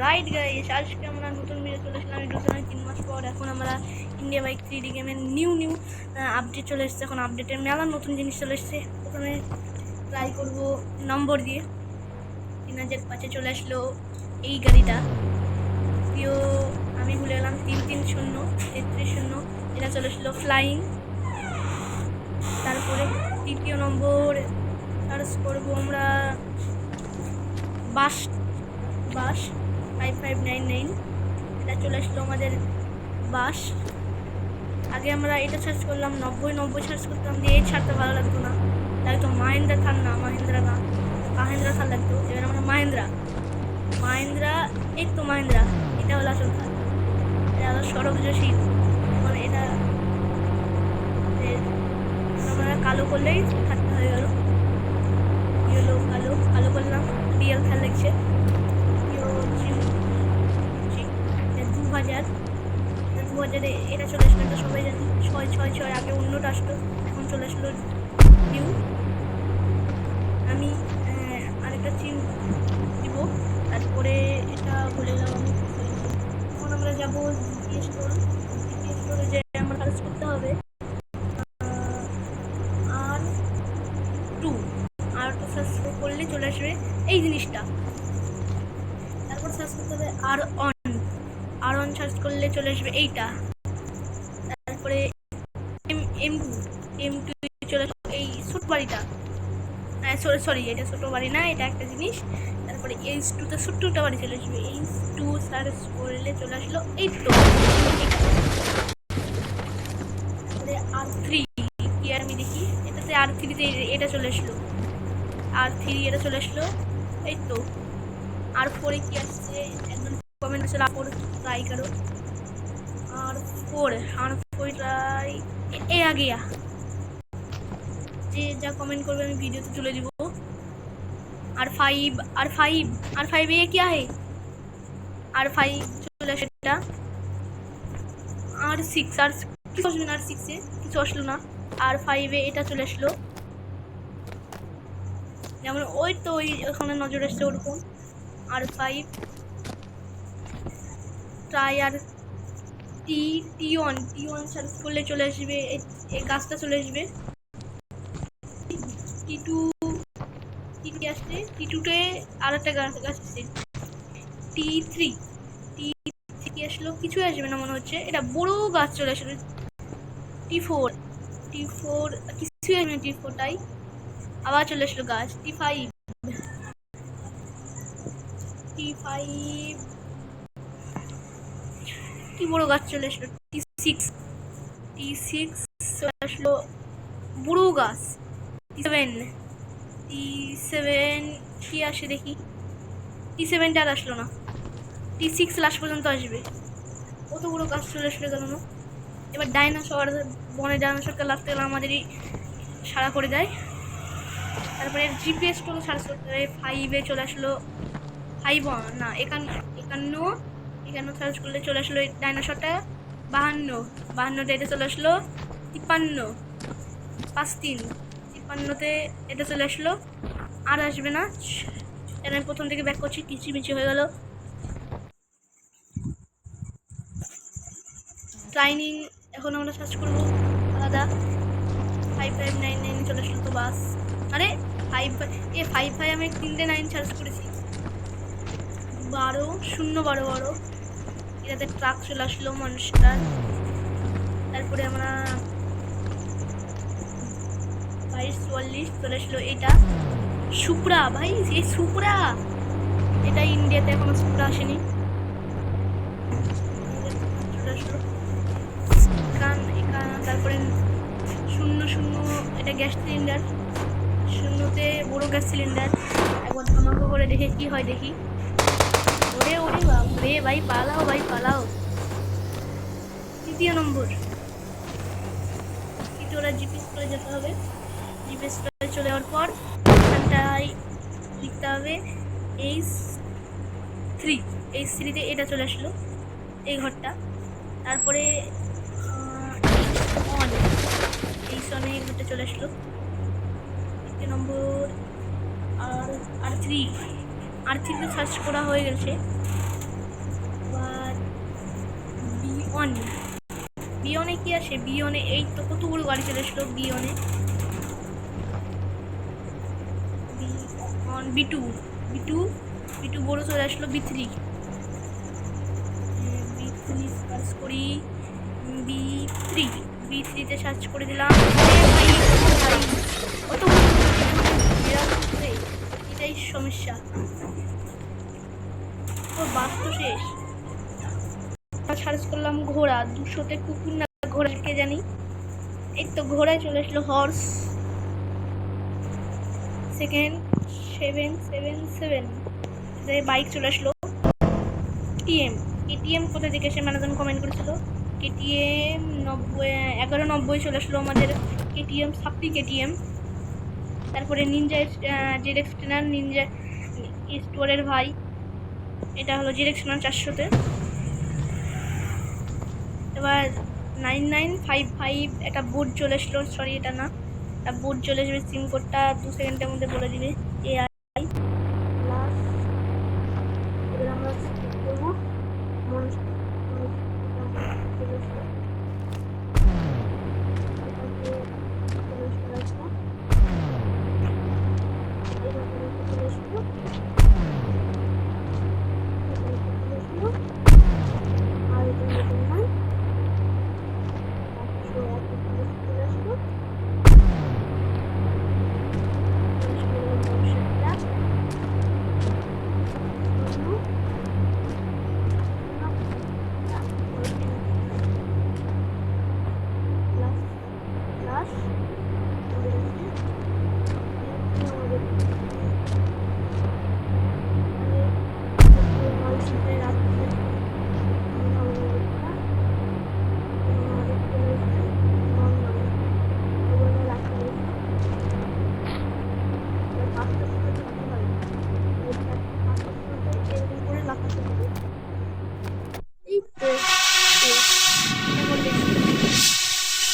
Right guys, আজকে আমরা নতুন ভিডিও চলে এসেছিলাম 3 মাস পর। এখন আমরা ইন্ডিয়া বাইক 3D গেমের নিউ আপডেট চলে এসেছে। এখন আপডেটের মেলা নতুন জিনিস চলে এসেছে। প্রথমে ট্রাই করব নম্বর দিয়ে। 3005 চলে আসলো এই গাড়িটা। প্রিয় আমি ভুলে গেলাম 330 33 এটা চলে আসলো ফ্লাইং। তারপরে তৃতীয় নম্বর সার্চ করবো আমরা বাস 5599 এটা চলে আসলো আমাদের বাস। আগে আমরা এটা সার্চ করলাম 90 সার্চ করতাম, দিয়ে এই ছাড়তে ভালো লাগতো না, তাই তো মাহিন্দ্রা থার না, মাহিন্দ্রা থার লাগতো। এবার আমরা মাহিন্দ্রা এই তো মাহিন্দ্রা, এটা হলো আসল থার। এটা হলো সড়ক যোশী, মানে এটা আমরা কালো করলেই থাকতে হয়ে গেল। ইয়েলো কালো করলাম, রিয়েল থার লাগছে। 2000 এটা চলে আসলো, এটা সবাই জানি 666। আগে অন্যটা আসলো, এখন চলে আসলো নিউ। আমি আরেকটা চিম দিব, তারপরে এটা বলে গেলাম। এখন আমরা যাবো জিপিএস স্টোরে, যে আমরা সার্চ করতে হবে আর টু সার্চ করলে চলে আসবে এই জিনিসটা। তারপর সার্চ করতে হবে আর অন সার্চ করলে চলে আসবে এইটা। তারপরে M2 চলে আসবে এই ছোট বাড়িটা। সরি এটা ছোট বাড়ি না, এটা একটা জিনিস। তারপরে H2 তে ছোট্ট বাড়ি চলে আসবে। H2 সার্চ করলে চলে আসলো এই তো। তারপরে R3 কি আর আমি দেখি, এটাতে R3 তে এটা চলে আসলো, R3 এটা চলে আসলো এই তো। R4 কি আসছে একদম কমেন্ট আছে, R4 ট্রাই করো। R4 ট্রাই এ आ गया। যে যা কমেন্ট করবে আমি ভিডিওতে তুলে দিব। R5 ये क्या है? R5 চলে আসে এটা। R6 কিছু আসবে না, R6 এ কিছু আসলো না। R5 এ এটা চলে আসলো, যেমন ওই তো ওখানে নজর আসছে ওরকম। R5 ট্রাই আর T1 সার্চ করলে চলে আসবে এই গাছটা চলে আসবে। T2 আসছে, T2 তে আর একটা গাছ আসছে। T3 কি আসলো, কিছু আসবে না মনে হচ্ছে, এটা বড় গাছ চলে আসবে। T4 কিছু আসবে না, T4 টাই আবার চলে আসলো গাছ। T5 কি বড় গাছ চলে আসলো। T6 চলে আসলো বড় গাছ। T7 কি আসে দেখি, T7 আর আসলো না, T6 লাস্ট পর্যন্ত আসবে। কত বড় গাছ চলে আসলো গেল না। এবার ডাইনোসর, বনে ডাইনোসরকে লাগতে গেলে আমাদেরই সারা করে দেয়। তারপরে জিপিএস টোকে সার্চ করতে হবে। 5 চলে আসলো, 5 না 51 সার্চ করলে চলে আসলো এই ডাইনোসরটা। 52 এটা চলে আসলো। 53 এটা চলে আসলো, আর আসবে না। আমি প্রথম থেকে ব্যাক করছি, কিচিমিচি হয়ে গেল। ট্রাইনিং এখন আমরা সার্চ করবো আলাদা। 5599 চলে আসলো তো বাস। আরে 5 আমি 3টে 9 সার্চ করেছি। 12 এটাতে ট্রাক চলে আসলো মনস্টার। তারপরে আমরা 2244 চলে আসলো এটা সুপ্রা। ভাই এই সুপ্রা, এটা ইন্ডিয়াতে এখনো সুপ্রা আসেনি। তারপরে 00 এটা গ্যাস সিলিন্ডার। 0তে বড় গ্যাস সিলিন্ডার। একবার ধামাকা করে দেখে কি হয় দেখি। ওরে বাপরে, ভাই পালাও। তৃতীয় নম্বর ওরা জিপিএস করে যেতে হবে। জিপিএস করে চলে যাওয়ার পর এখানটায় লিখতে হবে H3 এটা চলে আসলো এই ঘরটা। তারপরে এই ঘরটা চলে আসলো। 3 নম্বর আর R3 সার্চ করা হয়ে গেছে। ওয়ান। বিয়নে কি আসে? বিয়নে এই তো কতগুলো গাড়ি চলে আসলো। বিয়নে B two, B two, B two বড় চলে আসলো। বি3, বি3 সার্চ করি। বি3, বি3তে সার্চ করে দিলাম। কত এটাই সমস্যা, ওর বাস তো শেষ। সার্চ করলাম ঘোড়া, 200তে কুকুর না ঘোড়া কে জানি। এই তো ঘোড়ায় চলে আসলো হর্স। সেকেন্ড 777 বাইক চলে আসলো। কেটিএম, কেটিএম কোথা থেকে এসে ম্যানেজন কমেন্ট করেছিল। কেটিএম 1190 চলে আসলো আমাদের। কেটিএম সাপ্পি কেটিএম। তারপরে নিনজা জেডএক্স টেনার, নিনজা স্টোরের ভাই। এটা হলো জেডএক্স টেনার 400তে। এবার 9955 একটা বোর্ড চলে আসলো। সরি এটা না, একটা বোর্ড চলে আসবে। সিম কোডটা 2 সেকেন্ডের মধ্যে বলে দিবে।